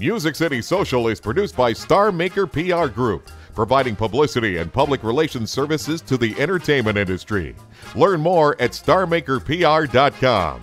Music City Social is produced by Star Maker PR Group, providing publicity and public relations services to the entertainment industry. Learn more at starmakerpr.com.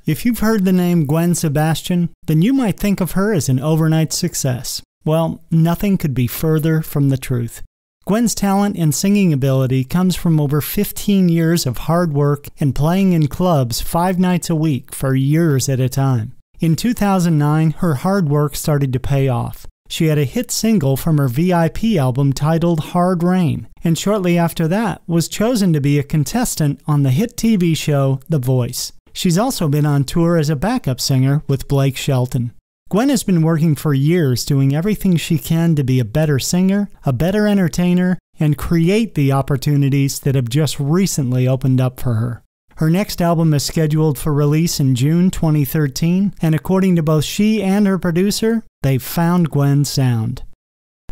If you've heard the name Gwen Sebastian, then you might think of her as an overnight success. Well, nothing could be further from the truth. Gwen's talent and singing ability comes from over 15 years of hard work and playing in clubs 5 nights a week for years at a time. In 2009, her hard work started to pay off. She had a hit single from her VIP album titled Hard Rain, and shortly after that was chosen to be a contestant on the hit TV show The Voice. She's also been on tour as a backup singer with Blake Shelton. Gwen has been working for years doing everything she can to be a better singer, a better entertainer, and create the opportunities that have just recently opened up for her. Her next album is scheduled for release in June 2013, and according to both she and her producer, they've found Gwen's sound.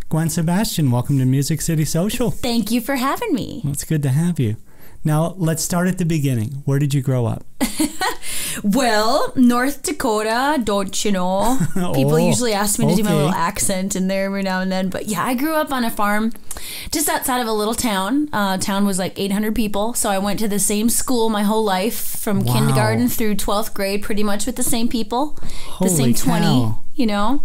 Gwen Sebastian, welcome to Music City Social. Thank you for having me. Well, it's good to have you. Now, let's start at the beginning. Where did you grow up? Well, North Dakota, don't you know? People usually ask me to do my little accent in there every now and then. But yeah, I grew up on a farm just outside of a little town. Town was like 800 people. So I went to the same school my whole life from kindergarten through 12th grade, pretty much with the same people, the same 20, you know.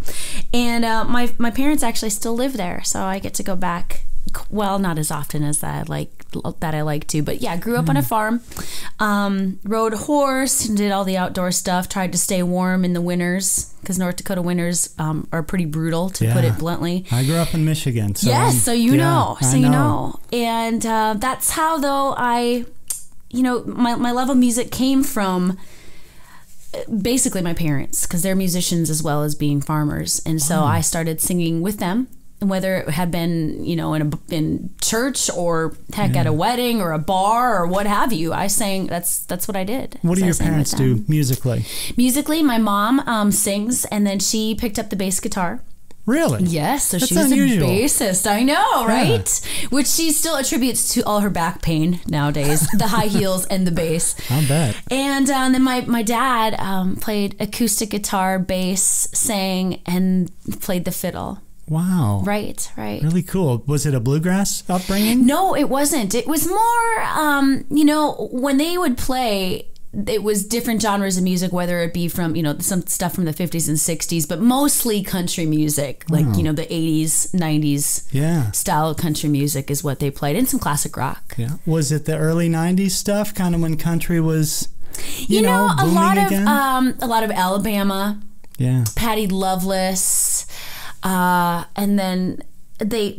And my parents actually still live there. So I get to go back. Well, not as often as that I like to, but yeah, grew up on a farm, rode a horse and did all the outdoor stuff, tried to stay warm in the winters because North Dakota winters are pretty brutal, to put it bluntly. I grew up in Michigan. So yes, you know. And that's how, though, my love of music came from basically my parents, because they're musicians as well as being farmers. And so I started singing with them. Whether it had been, in church or heck at a wedding or a bar or what have you, I sang. That's what I did. What do your parents do musically? Musically, my mom sings, and then she picked up the bass guitar. Really? Yes. So that's she's unusual. a bassist. I know, right? Yeah. Which she still attributes to all her back pain nowadays, the high heels and the bass. I'll bet. And then my dad played acoustic guitar, bass, sang, and played the fiddle. Wow. Right. Really cool. Was it a bluegrass upbringing? No, it wasn't. It was more, when they would play, it was different genres of music, whether it be from, some stuff from the 50s and 60s, but mostly country music, like, the 80s, 90s style country music is what they played, and some classic rock. Yeah. Was it the early 90s stuff, kind of when country was, a lot again? A lot of Alabama. Yeah. Patti Loveless. And then they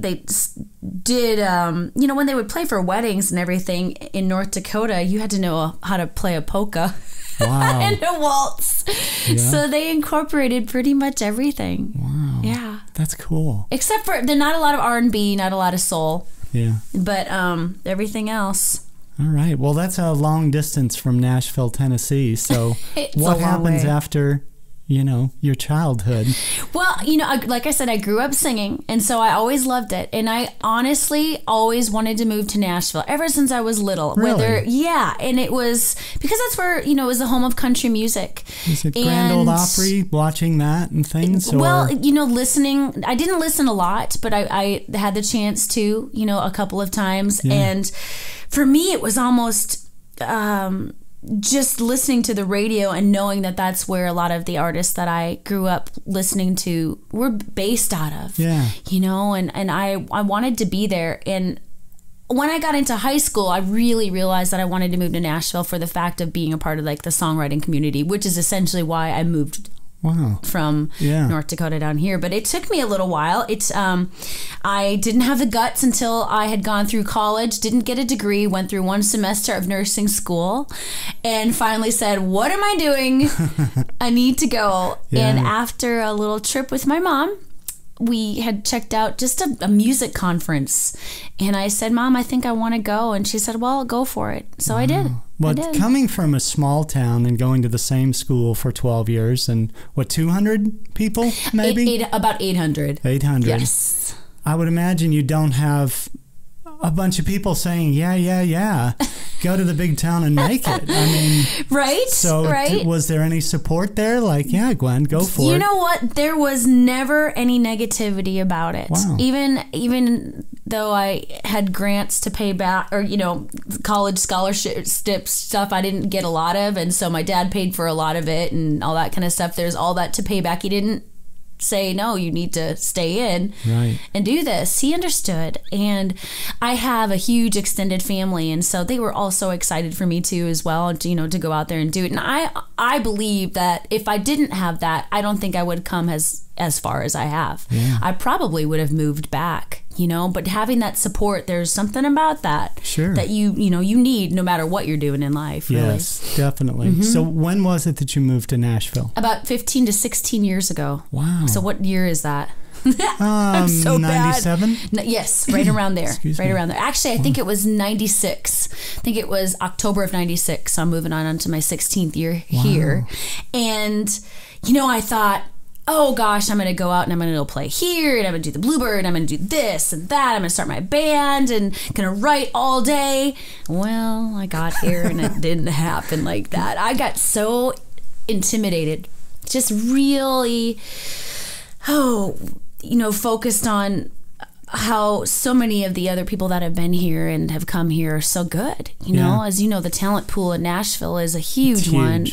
did, when they would play for weddings and everything in North Dakota, you had to know how to play a polka and a waltz. Yeah. So they incorporated pretty much everything. Wow. Yeah. That's cool. Except for, there's not a lot of R&B, not a lot of soul. Yeah. But everything else. All right. Well, that's a long distance from Nashville, Tennessee. So what happens after your childhood? Well, like I said, I grew up singing, and so I always loved it. And I honestly always wanted to move to Nashville ever since I was little. Really? And it was because that's where, it was the home of country music. Is it Grand Ole Opry, watching that and things? Well, listening. I didn't listen a lot, but I had the chance to, a couple of times. Yeah. And for me, it was almost just listening to the radio and knowing that that's where a lot of the artists that I grew up listening to were based out of. Yeah. And I wanted to be there. And when I got into high school, I really realized that I wanted to move to Nashville for the fact of being a part of the songwriting community, which is essentially why I moved from North Dakota down here. But it took me a little while. I didn't have the guts until I had gone through college, didn't get a degree, went through 1 semester of nursing school, and finally said, what am I doing? I need to go. Yeah. And after a little trip with my mom, we had checked out just a music conference. And I said, Mom, I think I want to go. And she said, well, go for it. So I did. Well, coming from a small town and going to the same school for 12 years and 200 people maybe? About 800. 800. Yes. I would imagine you don't have a bunch of people saying, yeah, go to the big town and make it. I mean, right? So was there any support there? Like, yeah, Gwen, go for it. You know what? There was never any negativity about it. Wow. Even though I had grants to pay back, or, you know, college scholarship stuff I didn't get a lot of, and so my dad paid for a lot of it and all that kind of stuff. There's all that to pay back. He didn't say, no, you need to stay in and do this. He understood. And I have a huge extended family, and so they were all so excited for me too as well, to, you know, to go out there and do it. And I believe that if I didn't have that, I don't think I would come as far as I have. Yeah. I probably would have moved back, you know, but having that support, there's something about that that you need no matter what you're doing in life. Really. Yes, definitely. So when was it that you moved to Nashville? About 15 to 16 years ago. Wow. So what year is that? I'm so 97? bad. Yes, right around there. Excuse me. Around there. Actually, I think it was 96. I think it was October of 96. So I'm moving on to my 16th year here. And, you know, I thought, oh gosh, I'm going to go out and I'm going to go play here, and I'm going to do the Bluebird, and I'm going to do this and that. I'm going to start my band and going to write all day. Well, I got here and it didn't happen like that. I got so intimidated, just really, focused on how so many of the other people that have been here and have come here are so good. You know, as you know, the talent pool in Nashville is a huge one.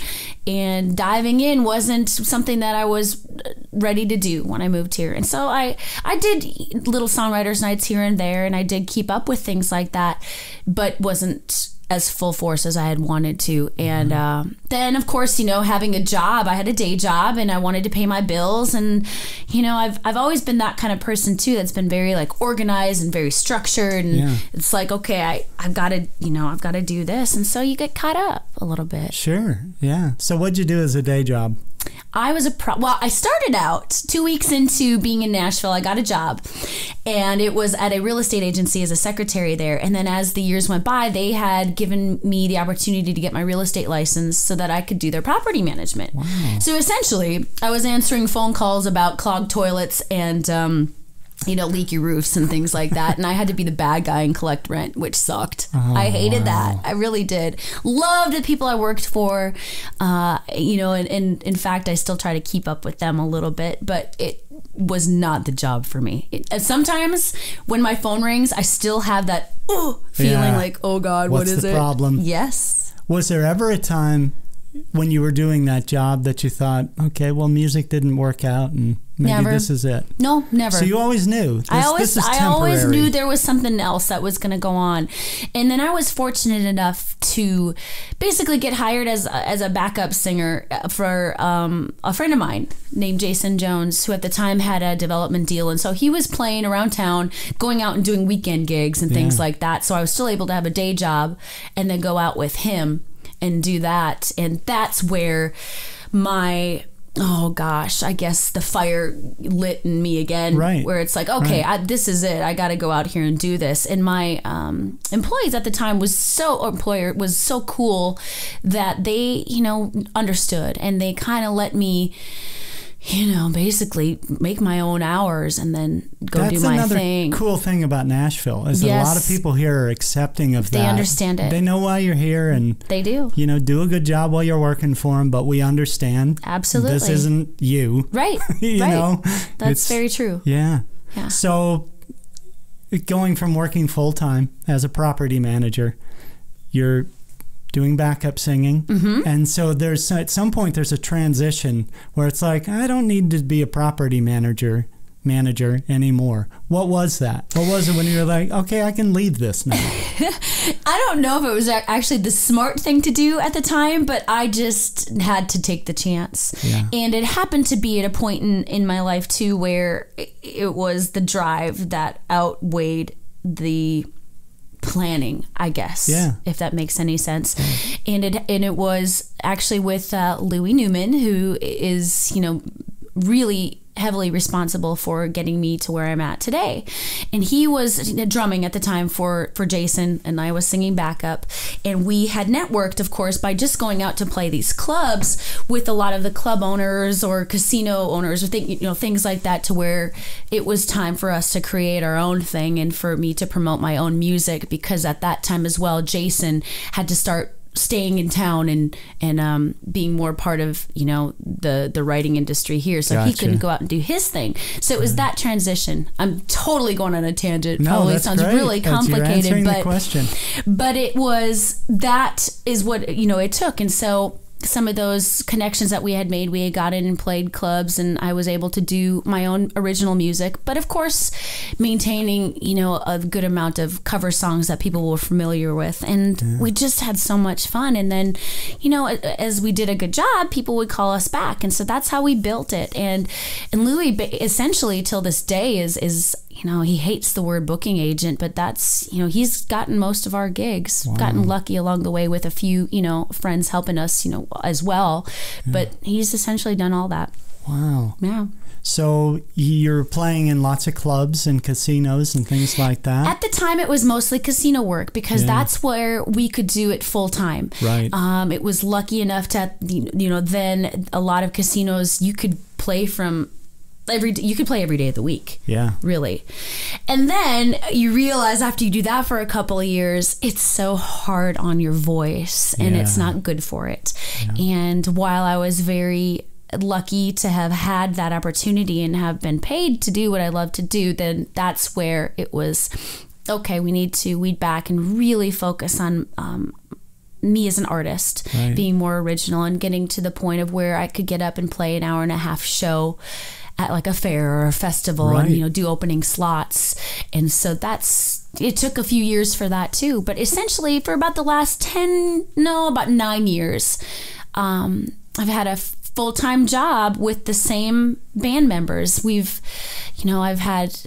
And diving in wasn't something that I was ready to do when I moved here. And so I did little songwriters nights here and there, and I did keep up with things like that, but wasn't as full force as I had wanted to. And then, of course, you know, having a job, I had a day job and I wanted to pay my bills. And, you know, I've always been that kind of person too, that's been very like organized and very structured. And it's like, okay, I've got to do this. And so you get caught up a little bit. Sure. Yeah. So what'd you do as a day job? I was I started out 2 weeks into being in Nashville. I got a job, and it was at a real estate agency as a secretary there. And then as the years went by, they had given me the opportunity to get my real estate license so that I could do their property management. Wow. So essentially, I was answering phone calls about clogged toilets and leaky roofs and things like that. And I had to be the bad guy and collect rent, which sucked. I hated that. I really did. Loved the people I worked for, and in fact, I still try to keep up with them a little bit, but it was not the job for me. Sometimes when my phone rings, I still have that feeling like, oh God, what is it? What's the problem? Yes. Was there ever a time when you were doing that job that you thought, okay, well, music didn't work out and maybe this is it? No, never. So you always knew. I always knew there was something else that was going to go on. And then I was fortunate enough to basically get hired as a backup singer for a friend of mine named Jason Jones, who at the time had a development deal. And so he was playing around town, going out and doing weekend gigs and things like that. So I was still able to have a day job and then go out with him and do that. And that's where my, I guess the fire lit in me again. Right. Where it's like, okay, this is it. I got to go out here and do this. And my employees at the time was so cool that they, understood, and they kind of let me, basically make my own hours and then go do my thing. That's another cool thing about Nashville is that a lot of people here are accepting of that. They understand it. They know why you're here, and they do. Do a good job while you're working for them, but we understand. Absolutely. This isn't you. Right. you know? That's very true. Yeah. So going from working full-time as a property manager, you're doing backup singing. And so at some point there's a transition where it's like, I don't need to be a property manager anymore. What was that? What was it when you were like, okay, I can leave this now? I don't know if it was actually the smart thing to do at the time, but I just had to take the chance. And it happened to be at a point in my life too where it was the drive that outweighed the planning, I guess, if that makes any sense. And it was actually with Louis Newman, who is, really heavily responsible for getting me to where I'm at today. And he was drumming at the time for Jason, and I was singing backup. And we had networked, of course, by just going out to play these clubs with a lot of the club owners or casino owners or things like that, to where it was time for us to create our own thing and for me to promote my own music, because at that time as well, Jason had to start staying in town and being more part of the writing industry here, so he couldn't go out and do his thing. So it was that transition. I'm totally going on a tangent. No, probably that's sounds great. really complicated, You're but the question. But it was, that is what it took. And so some of those connections that we had made, we had got in and played clubs, and I was able to do my own original music, but of course maintaining a good amount of cover songs that people were familiar with. And we just had so much fun. And then as we did a good job, people would call us back, and so that's how we built it. And Louis essentially till this day is he hates the word booking agent, but that's, he's gotten most of our gigs. Wow. Gotten lucky along the way with a few, friends helping us, as well. Yeah. But he's essentially done all that. Wow. Yeah. So you're playing in lots of clubs and casinos and things like that? At the time, it was mostly casino work, because that's where we could do it full time. Right. It was lucky enough to, then a lot of casinos, you could play from you could play every day of the week. Yeah. Really. And then you realize after you do that for a couple of years, it's so hard on your voice, and it's not good for it. Yeah. And while I was very lucky to have had that opportunity and have been paid to do what I love to do, then that's where it was, okay, we need to weed back and really focus on me as an artist, being more original and getting to the point of where I could get up and play an hour and a half show at like a fair or a festival, and do opening slots. And so it took a few years for that too, but essentially for about the last 9 years, I've had a full-time job with the same band members. I've had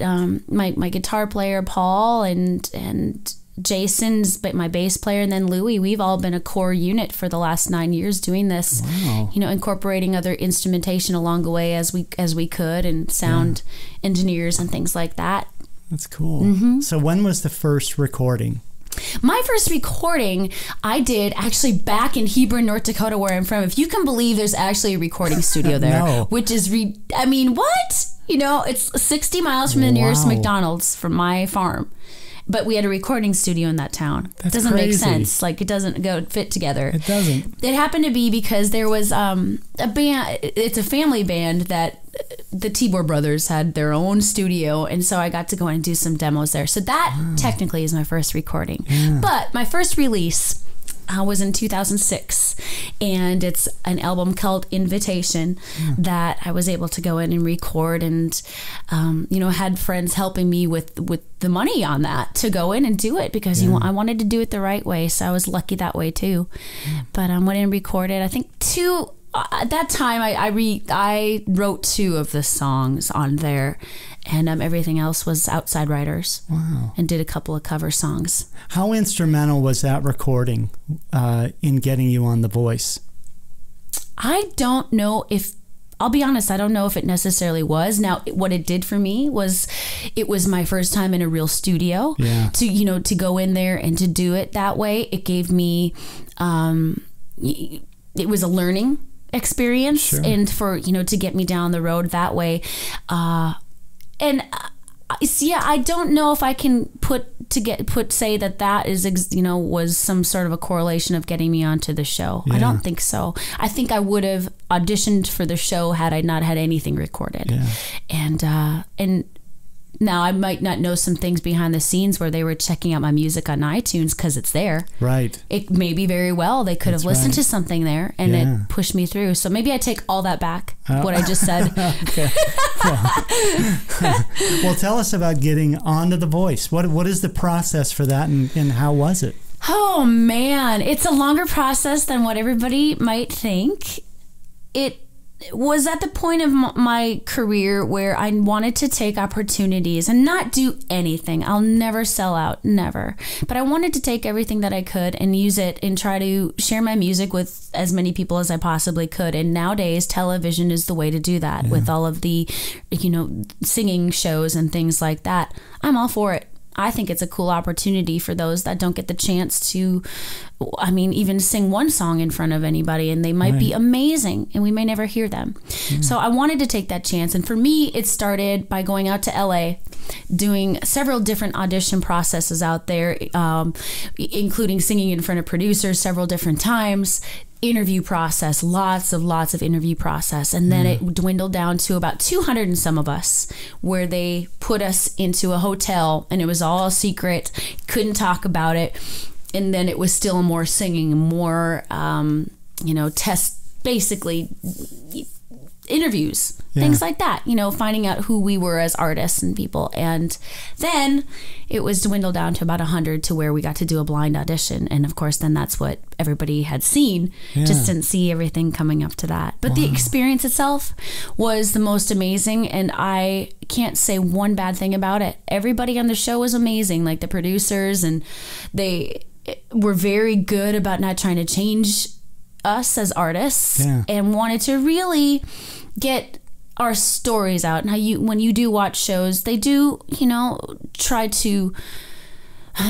my guitar player Paul and Jason's my bass player, and then Louis. We've all been a core unit for the last 9 years doing this. Wow. Incorporating other instrumentation along the way as we could, and sound engineers and things like that. That's cool. Mm-hmm. So when was the first recording? My first recording I did actually back in Hebron, North Dakota, where I'm from. If you can believe, there's actually a recording studio there. No. Which is what? It's 60 miles from the nearest McDonald's from my farm. But we had a recording studio in that town. It doesn't make sense. Like, it doesn't fit together. It doesn't. It happened to be because there was a band. It's a family band that the Tibor brothers had their own studio, and so I got to go in and do some demos there. So that technically is my first recording. Yeah. But my first release was in 2006, and it's an album called Invitation that I was able to go in and record, and had friends helping me with the money on that to go in and do it, because I wanted to do it the right way. So I was lucky that way too. But I went and recorded, I think, two. At that time, I wrote 2 of the songs on there, and everything else was outside writers. Wow. And did a couple of cover songs. How instrumental was that recording in getting you on The Voice? I don't know if, I'll be honest, I don't know if it necessarily was. Now, what it did for me was, it was my first time in a real studio. Yeah. To go in there and to do it that way. It gave me, it was a learning experience. Sure. And for to get me down the road that way, I don't know if I can say that is was some sort of a correlation of getting me onto the show. Yeah. I don't think so. I think I would have auditioned for the show had I not had anything recorded. Yeah. And now I might not know some things behind the scenes where they were checking out my music on iTunes because it's there. Right. It may be very well. They could have listened to something there and it pushed me through. So maybe I take all that back, what I just said. Okay. Well, tell us about getting onto The Voice. What is the process for that, and how was it? Oh, man. It's a longer process than what everybody might think. was at the point of my career where I wanted to take opportunities and not do anything. I'll never sell out, never. But I wanted to take everything that I could and use it and try to share my music with as many people as I possibly could. And nowadays, television is the way to do that with all of the, singing shows and things like that. I'm all for it. I think it's a cool opportunity for those that don't get the chance to, even sing one song in front of anybody, and they might be amazing and we may never hear them. So I wanted to take that chance. And for me, it started by going out to LA, doing several different audition processes out there, including singing in front of producers several different times. Interview process, lots of interview process. And then it dwindled down to about 200 and some of us, where they put us into a hotel and it was all a secret, couldn't talk about it. And then it was still more singing, more, basically interviews, things like that, finding out who we were as artists and people. And then it was dwindled down to about 100 to where we got to do a blind audition. And of course, then that's what everybody had seen, just didn't see everything coming up to that. But the experience itself was the most amazing. And I can't say one bad thing about it. Everybody on the show was amazing, like the producers, and they were very good about not trying to change us as artists and wanted to really get our stories out. Now, when you do watch shows, they do, try to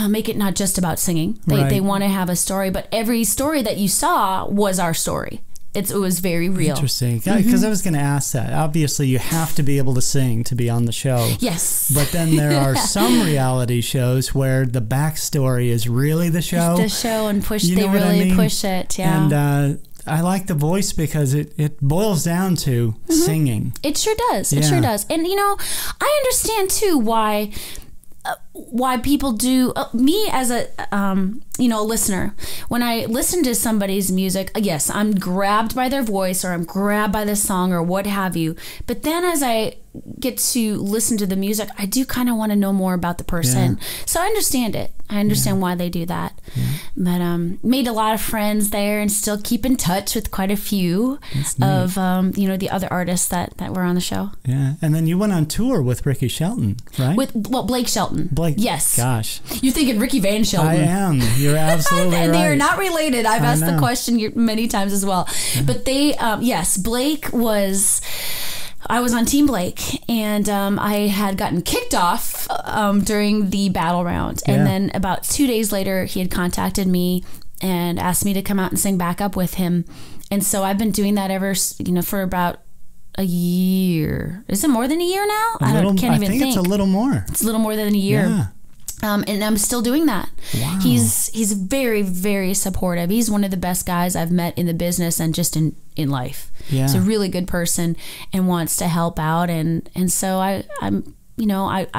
make it not just about singing. They want to have a story, but every story that you saw was our story. It was very real. Interesting. Because I was going to ask that. Obviously, you have to be able to sing to be on the show. Yes. But then there are some reality shows where the backstory is really the show. The show, and they really push it. Yeah. And I like the voice because it boils down to singing. It sure does. It sure does. And, I understand, too, why people do me as a listener. When I listen to somebody's music, yes, I'm grabbed by their voice, or I'm grabbed by the song, or what have you. But then as I get to listen to the music, I do kind of want to know more about the person. So I understand it. I understand why they do that. But made a lot of friends there, and still keep in touch with quite a few of the other artists that were on the show. Yeah. And then you went on tour with Ricky Shelton, right? Blake Shelton. Blake. Yes. Gosh. You're thinking Ricky Van Shelton. I am. You're absolutely right. They are not related. I've asked the question many times as well. But they, Blake was... I was on Team Blake, and I had gotten kicked off during the battle round. And then about 2 days later, he had contacted me and asked me to come out and sing backup with him. And so I've been doing that for about a year. Is it more than a year now? I think it's a little more. It's a little more than a year. Yeah. And I'm still doing that. Wow. He's very, very supportive. He's one of the best guys I've met in the business and just in life. Yeah. He's a really good person and wants to help out. And so I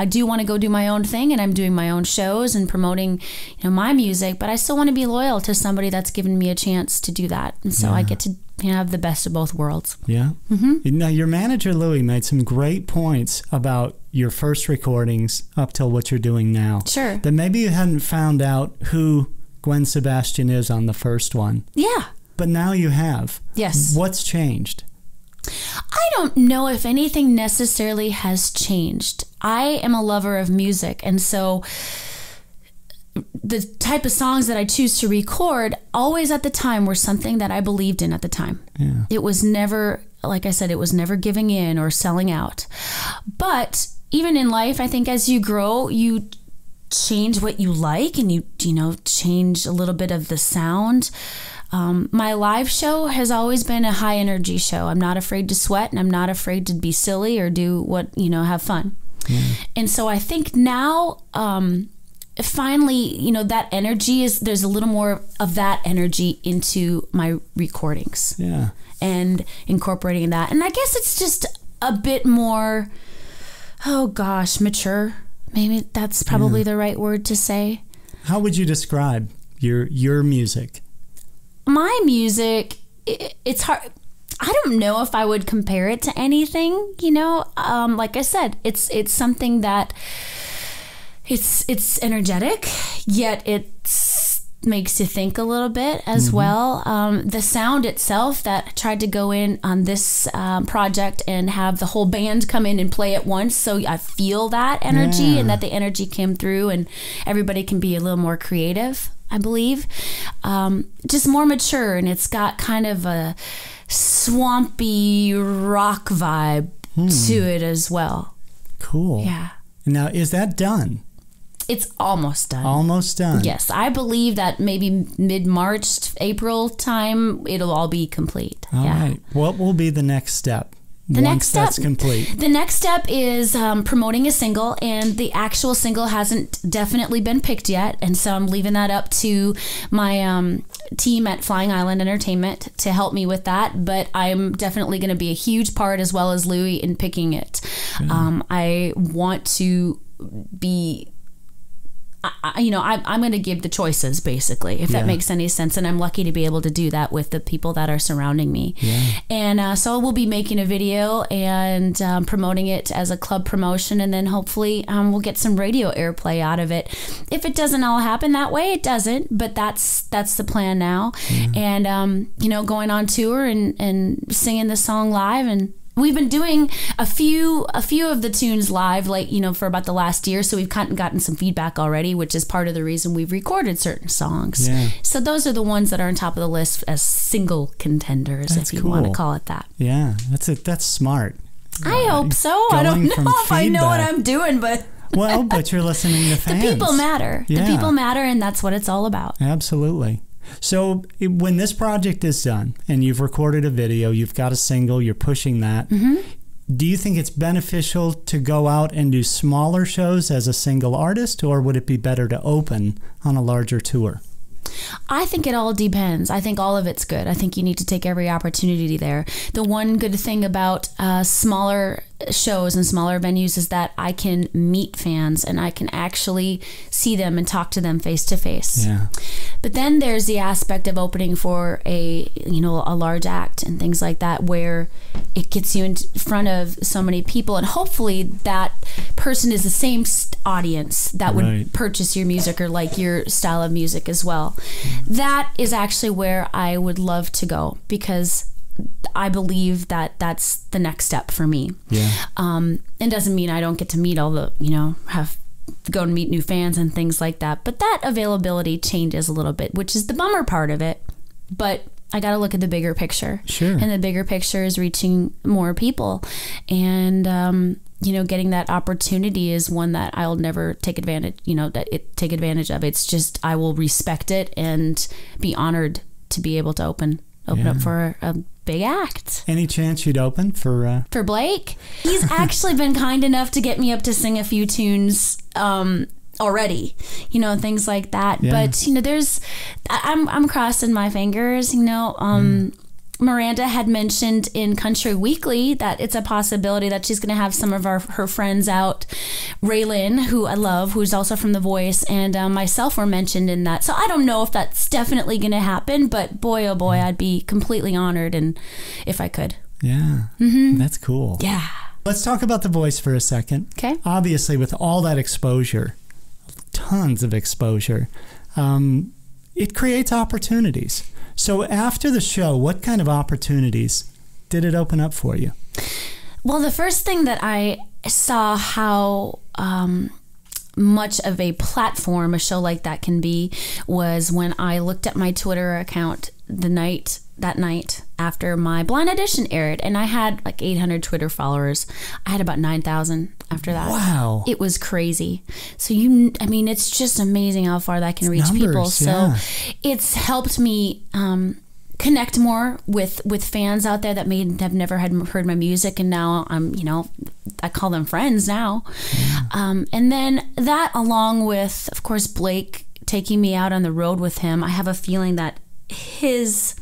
do want to go do my own thing, and I'm doing my own shows and promoting, my music, but I still want to be loyal to somebody that's given me a chance to do that. And so I get to have the best of both worlds. Yeah. Now, your manager, Louis, made some great points about your first recordings up till what you're doing now. Sure. That maybe you hadn't found out who Gwen Sebastian is on the first one. Yeah. But now you have. Yes. What's changed? I don't know if anything necessarily has changed. I am a lover of music, and so the type of songs that I choose to record always at the time were something that I believed in at the time. Yeah. It was never, like I said, it was never giving in or selling out. But even in life, I think as you grow, you change what you like, and you change a little bit of the sound. My live show has always been a high energy show. I'm not afraid to sweat, and I'm not afraid to be silly or do what, have fun. Yeah. And so I think now, finally, that energy there's a little more of that energy into my recordings. Yeah. And incorporating that. And I guess it's just a bit more, mature. Maybe that's probably the right word to say. How would you describe your music? My music, it's hard. I don't know if I would compare it to anything, like I said, it's something that it's energetic, yet it's makes you think a little bit as well. The sound itself, that I tried to go in on this project and have the whole band come in and play at once, so I feel that energy and that the energy came through and everybody can be a little more creative, I believe. Just more mature, and it's got kind of a swampy rock vibe to it as well. Cool. Yeah. Now, is that done? It's almost done. Almost done. Yes. I believe that maybe mid-March, April time, it'll all be complete. All right. What will be the next step? The next step, that's complete. The next step is promoting a single, and the actual single hasn't definitely been picked yet, and so I'm leaving that up to my team at Flying Island Entertainment to help me with that, but I'm definitely going to be a huge part, as well as Louis, in picking it. I want to be... I'm going to give the choices, basically, if that makes any sense. And I'm lucky to be able to do that with the people that are surrounding me. Yeah. And so we'll be making a video and promoting it as a club promotion. And then hopefully we'll get some radio airplay out of it. If it doesn't all happen that way, it doesn't. But that's the plan now. And, going on tour and singing the song live. And we've been doing a few of the tunes live, for about the last year. So we've kind of gotten some feedback already, which is part of the reason we've recorded certain songs. Yeah. So those are the ones that are on top of the list as single contenders, if you want to call it that. Yeah, that's smart. I hope so. I don't know if I know what I'm doing, but... Well, but you're listening to fans. The people matter. Yeah. The people matter, and that's what it's all about. Absolutely. So when this project is done and you've recorded a video, you've got a single, you're pushing that, do you think it's beneficial to go out and do smaller shows as a single artist, or would it be better to open on a larger tour? I think it all depends. I think all of it's good. I think you need to take every opportunity there. The one good thing about smaller shows and smaller venues is that I can meet fans and I can actually see them and talk to them face to face. Yeah. But then there's the aspect of opening for a large act and things like that, where it gets you in front of so many people, and hopefully that person is the same audience that would purchase your music or like your style of music as well. That is actually where I would love to go, because I believe that that's the next step for me. Yeah. It doesn't mean I don't get to meet all the, go and meet new fans and things like that. But that availability changes a little bit, which is the bummer part of it. But I got to look at the bigger picture. Sure. And the bigger picture is reaching more people. And, getting that opportunity is one that I'll never take advantage, take advantage of. It's just, I will respect it and be honored to be able to open up for a big act. Any chance you'd open for Blake? He's actually been kind enough to get me up to sing a few tunes already, things like that. Yeah. But I'm crossing my fingers. Miranda had mentioned in Country Weekly that it's a possibility that she's going to have some of her friends out. Raylan, who I love, who's also from The Voice, and myself were mentioned in that. So I don't know if that's definitely going to happen, but boy, oh boy, I'd be completely honored and if I could. Yeah, that's cool. Yeah. Let's talk about The Voice for a second. Okay. Obviously, with all that exposure, tons of exposure, it creates opportunities. So after the show, what kind of opportunities did it open up for you? Well, the first thing that I saw how much of a platform a show like that can be was when I looked at my Twitter account that night after my Blind Audition aired, and I had like 800 Twitter followers. I had about 9,000 after that. Wow. It was crazy. So it's just amazing how far that can reach people. So it's helped me connect more with fans out there that may have never heard my music, and now I call them friends now. Yeah. And then that, along with, of course, Blake taking me out on the road with him, I have a feeling that his,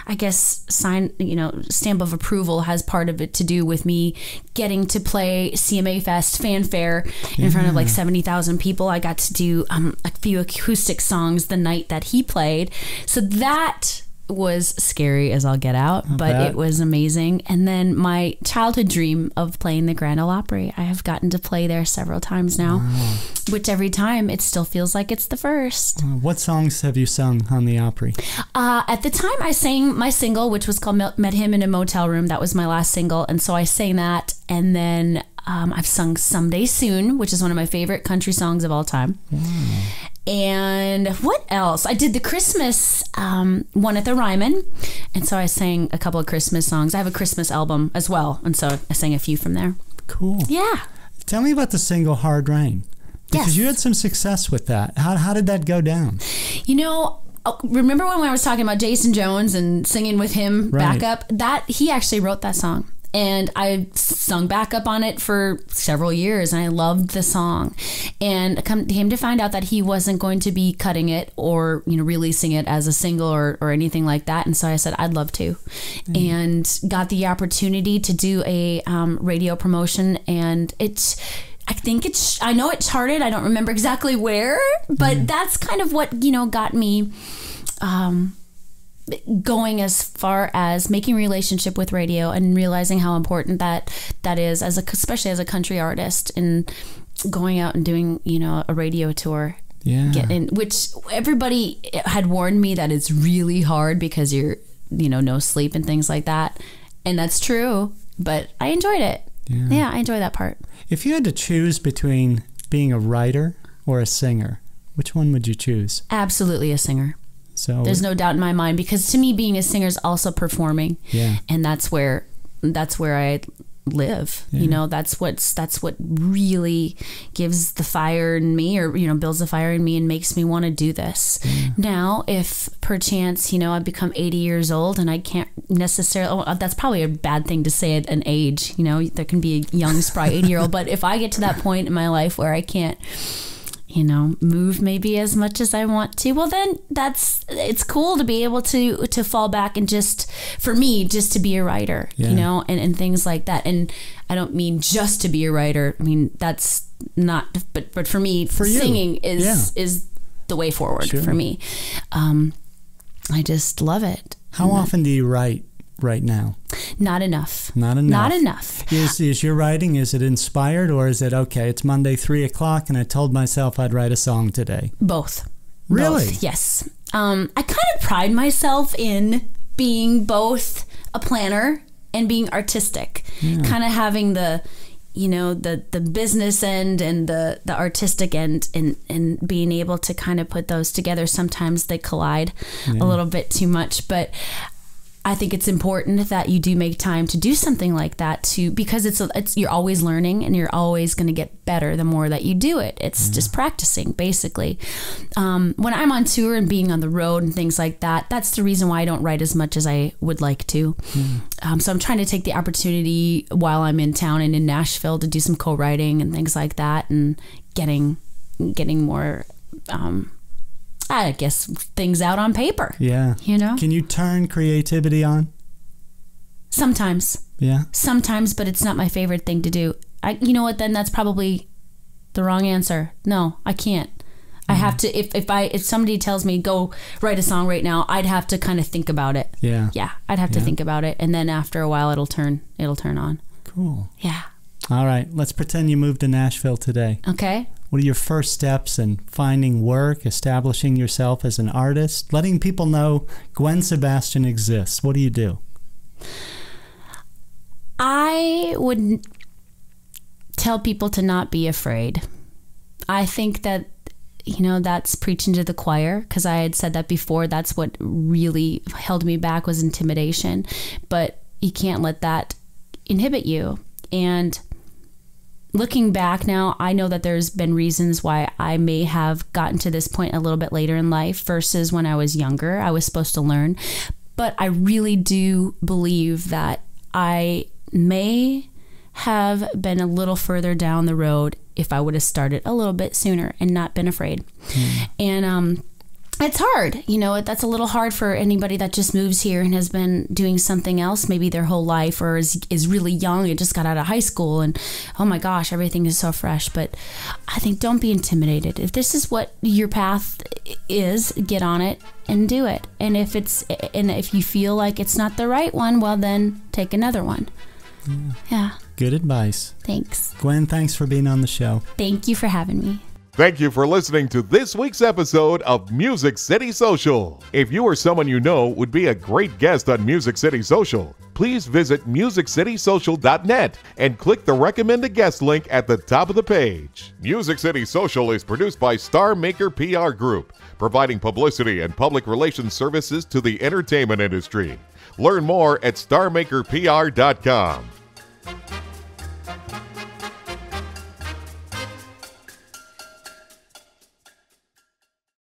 I guess, stamp of approval has part of it to do with me getting to play CMA Fest Fanfare in front of like 70,000 people. I got to do a few acoustic songs the night that he played. So that was scary as all get out, but it was amazing. And then my childhood dream of playing the Grand Ole Opry, I have gotten to play there several times now, which every time it still feels like it's the first. What songs have you sung on the Opry? At the time I sang my single, which was called Met Him in a Motel Room. That was my last single. And so I sang that. And then I've sung Someday Soon, which is one of my favorite country songs of all time. And what else? I did the Christmas one at the Ryman. And so I sang a couple of Christmas songs. I have a Christmas album as well. And so I sang a few from there. Cool. Yeah. Tell me about the single Hard Rain. Because you had some success with that. How did that go down? You know, remember when I was talking about Jason Jones and singing with him backup? He actually wrote that song. And I sung backup on it for several years, and I loved the song. And came to find out that he wasn't going to be cutting it or releasing it as a single or anything like that. And so I said I'd love to, and got the opportunity to do a radio promotion. And I know it charted. I don't remember exactly where, but that's kind of what got me going as far as making relationship with radio and realizing how important that is, especially as a country artist, and going out and doing a radio tour. Which everybody had warned me that it's really hard because you're no sleep and things like that, and that's true, but I enjoyed it. I enjoy that part. If you had to choose between being a writer or a singer, which one would you choose? Absolutely a singer. So there's no doubt in my mind, because to me, being a singer is also performing. And that's where I live. That's what really gives the fire in me, or builds the fire in me and makes me want to do this. Now, if perchance I become 80 years old and I can't necessarily, that's probably a bad thing to say at an age. There can be a young, spry 80-year-old, but if I get to that point in my life where I can't move maybe as much as I want to, well, then it's cool to be able to fall back and just to be a writer, and things like that. And I don't mean just to be a writer. I mean, that's not, but for me, singing is the way forward for me. I just love it. How often do you write right now? Not enough. Is your writing, is it inspired, or is it, okay, it's Monday 3:00 and I told myself I'd write a song today? Both. Really? Both, yes. I kind of pride myself in being both a planner and being artistic. Kind of having the business end and the artistic end, and being able to kind of put those together. Sometimes they collide a little bit too much, but I think it's important that you do make time to do something like that because it's you're always learning, and you're always going to get better the more that you do it. It's just practicing, basically. When I'm on tour and being on the road and things like that, that's the reason why I don't write as much as I would like to. So I'm trying to take the opportunity while I'm in town and in Nashville to do some co-writing and things like that, and getting more I guess things out on paper. Can you turn creativity on? Sometimes. Sometimes, but it's not my favorite thing to do. You know what, then that's probably the wrong answer. No, I can't. I have to, if somebody tells me go write a song right now, I'd have to kind of think about it. I'd have to think about it, and then after a while it'll turn on. Cool. All right, let's pretend you moved to Nashville today. Okay. What are your first steps in finding work, establishing yourself as an artist, letting people know Gwen Sebastian exists? What do you do? I would tell people to not be afraid. I think that, that's preaching to the choir, because I had said that before. That's what really held me back, was intimidation. But you can't let that inhibit you. And looking back now, I know that there's been reasons why I may have gotten to this point a little bit later in life versus when I was younger. I was supposed to learn. But I really do believe that I may have been a little further down the road if I would have started a little bit sooner and not been afraid. And It's hard. That's a little hard for anybody that just moves here and has been doing something else maybe their whole life, or is really young and just got out of high school and, oh my gosh, everything is so fresh. But I think don't be intimidated. If this is what your path is, get on it and do it. And if you feel like it's not the right one, well, then take another one. Yeah. Good advice. Thanks. Gwen, thanks for being on the show. Thank you for having me. Thank you for listening to this week's episode of Music City Social. If you or someone you know would be a great guest on Music City Social, please visit musiccitysocial.net and click the Recommend a Guest link at the top of the page. Music City Social is produced by Star Maker PR Group, providing publicity and public relations services to the entertainment industry. Learn more at starmakerpr.com.